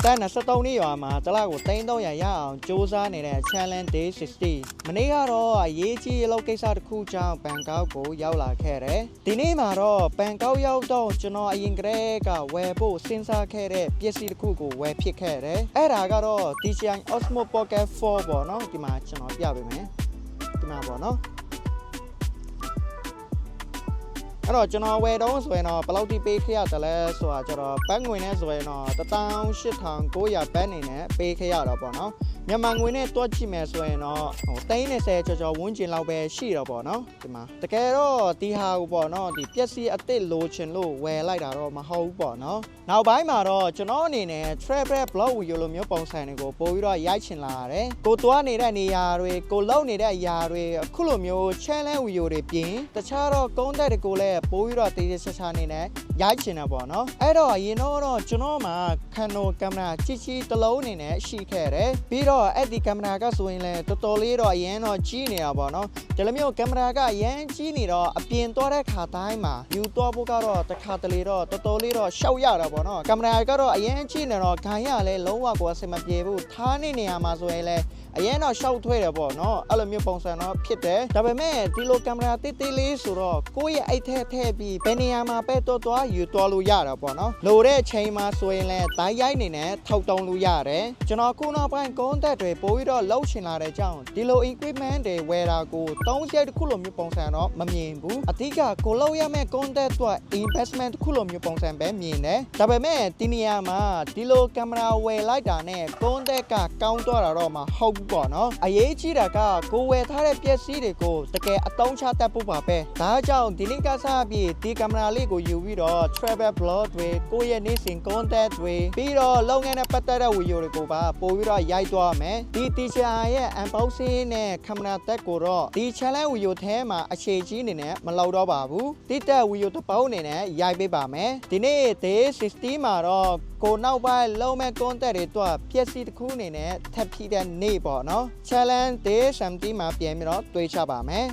แต่น่ะ73นี่ရွာမှာတလောက်ကို300ရအောင်စူးစမ်းနေတဲ့ Challenge Day 60မနေ့ကတော့အရေးကြီးအလုပ်ကိစ္စတစ်ခုကြောင့်ဘန်ကောက်ကိုရောက်လာခဲ့တယ်ဒီနေ့မှာတော့ဘန်ကောက်ရောက်တော့ကျွန်တော်အရင်ကတည်းကဝယ်ဖို့စဉ်းစားခဲ့တဲ့ပစ္စည်းတစ်ခုကိုဝယ်ဖြစ်ခဲ့တယ်အဲ့ဒါကတော့ DJI Osmo Pocket 4ပေါ့နော်ဒီမှာကျွန်တော်ပြပေးမယ်ဒီမှာပေါ့နော်အဲ့တော့ကျွန်တော်ဝယ်တော့ဆိုရင်တော့ဘယ်လောက်ထိပေးခဲ့ရတယ်လဲဆိုတာကျတော့ဘတ်ငွေနဲ့ဆိုရင်တော့18900ဘတ်နေနဲ့ပေးခဲ့ရတော့ပေါ့နော်မြန်မာငွေနဲ့တွက်ကြည့်မယ်ဆိုရင်တော့30ကျော်ဝန်းကျင်လောက်ပဲရှိတော့ပေါ့နော်ဒီမှာတကယ်တော့ဒီဟာကိုပေါ့နော်ဒီပစ္စည်းအစ်စ်လိုချင်လို့ဝယ်လိုက်တာတော့မဟုတ်ဘူးပေါ့နော်နောက်ပိုင်းမှာတော့ကျွန်တော်အနေနဲ့ travel blog video လိုမျိုးပုံစံတွေကိုပို့ပြီးတော့ရိုက်ချင်လာရတယ်ကိုသွားနေတဲ့နေရာတွေကိုလောက်နေတဲ့အရာတွေအခုလိုမျိုး challenge video တွေပြင်တခြားတော့ content တွေကိုလည်းပို့ပြီးတော့တေးသေးချာချာနေနဲ့ရိုက်ချင်တာပေါ့နော်အဲ့တော့အရင်တော့ကျွန်တော်မှာ Canon ကင်မရာကြီးတစ်လုံးအနေနဲ့ရှိခဲ့တယ်ပြီးတော့အဲ့ဒီကင်မရာကဆိုရင်လည်းတော်တော်လေးတော့အရင်တော့ကြီးနေတာပေါ့နော်ဒီလိုမျိုးကင်မရာကအရင်ကြီးနေတော့အပြင်သွားတဲ့ခါတိုင်းမှာယူသွားဖို့ကတော့တစ်ခါတလေတော့တော်တော်လေးတော့ရှောက်ရတာပေါ့နော်ကင်မရာကတော့အရင်ကြီးနေတော့ခံရလဲလုံးဝကိုအဆင်မပြေဘူးထားနေနေရမှာဆိုရင်လည်းအရင်တော့ရှောက်ထွေးတယ်ပေါ့နော်အဲ့လိုမျိုးပုံစံတော့ဖြစ်တယ်ဒါပေမဲ့ဒီလိုကင်မရာတိတိလေးဆိုတော့ကိုယ့်ရဲ့အိတ်ထဲထည့်ပြီးဘယ်နေရာမှာပဲသွားယူသွားလို့ရတာပေါ့နော်လိုတဲ့ချိန်မှာဆိုရင်လည်းတိုင်းရိုက်နေနဲ့ထောက်တုံးလို့ရတယ်ကျွန်တော်ခုနောက်ပိုင်း content တွေပို့ပြီးတော့လှုပ်ရှင်လာတဲ့ကြောင့်ဒီလို equipment တွေဝယ်တာကို30တစ်ခုလိုမျိုးပုံစံတော့မမြင်ဘူးအဓိကကိုလှုပ်ရမယ့် content တွေ investment တစ်ခုလိုမျိုးပုံစံပဲမြင်တယ်ဒါပေမဲ့ဒီနေရာမှာဒီလိုကင်မရာဝယ်လိုက်တာနဲ့ content ကကောင်းသွားတာတော့မဟုတ်ဘူးပေါ့နော်အရေးကြီးတာကကိုဝယ်ထားတဲ့ပစ္စည်းတွေကိုတကယ်အသုံးချတတ်ဖို့ပါပဲဒါကြောင့်ဒီနေ့ကစားပြီးဒီကင်မရာလေးကိုယူပြီးတော့ travel blog တွေကိုယ့်ရဲ့နေ့စဉ် content တွေပြီးတော့လုပ်ငန်းနဲ့ပတ်သက်တဲ့ video တွေကိုပါပို့ပြီးတော့ရိုက်သွားမယ်ဒီ DJI ရဲ့ unboxing နဲ့ကင်မရာတက်ကိုတော့ဒီ challenge video ထဲမှာအခြေကြီးအနေနဲ့မလောက်တော့ပါဘူးတိတက် video တစ်ပေါင်းအနေနဲ့ရိုက်ပေးပါမယ်ဒီနေ့ day 60မှာတော့ကိုနောက်ပိုင်းလုံးမဲ့ content တွေတော့ပျက်စီးတစ်ခုအနေနဲ့ထပ်ပြီးတဲ့နေ့ပေါ့နော် challenge day 70မှာပြန်ပြီးတော့တွေးချပါမယ်